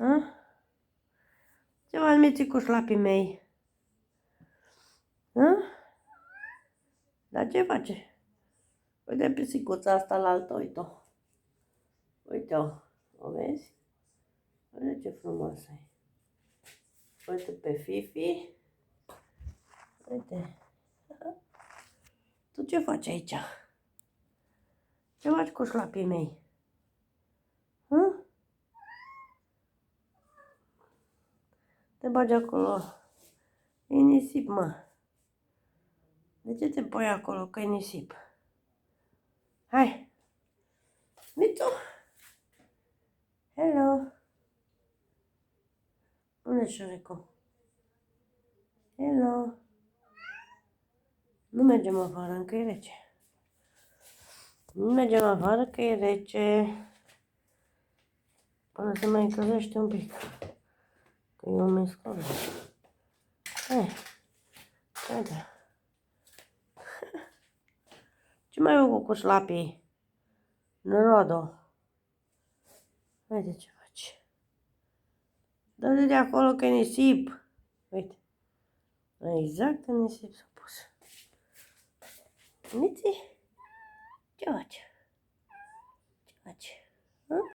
A? Ce faci, miții, cu șlapii mei? A? Dar ce face? Uite pisicuța asta la altă, uite-o. Uite-o. O vezi? Uite ce frumoasă e. Uite pe Fifi. Uite. Tu ce faci aici? Ce faci cu șlapii mei? Hă? Te bagi acolo. E nisip, mă. De ce te pui acolo, că e nisip? Hai! Mitu! Hello! Unde e șurecul? Hello! Nu mergem afară, încă e rece. Nu mergem afară, că e rece. Până se mai încălzește un pic. Că eu mi scol. Hai! Haide! Ce mai făcut cu șlapii? Norodo! Uite ce faci. Dă-te de acolo că e nisip. Uite. Exact în nisip s-a pus. Miți? Ce faci? Ce faci?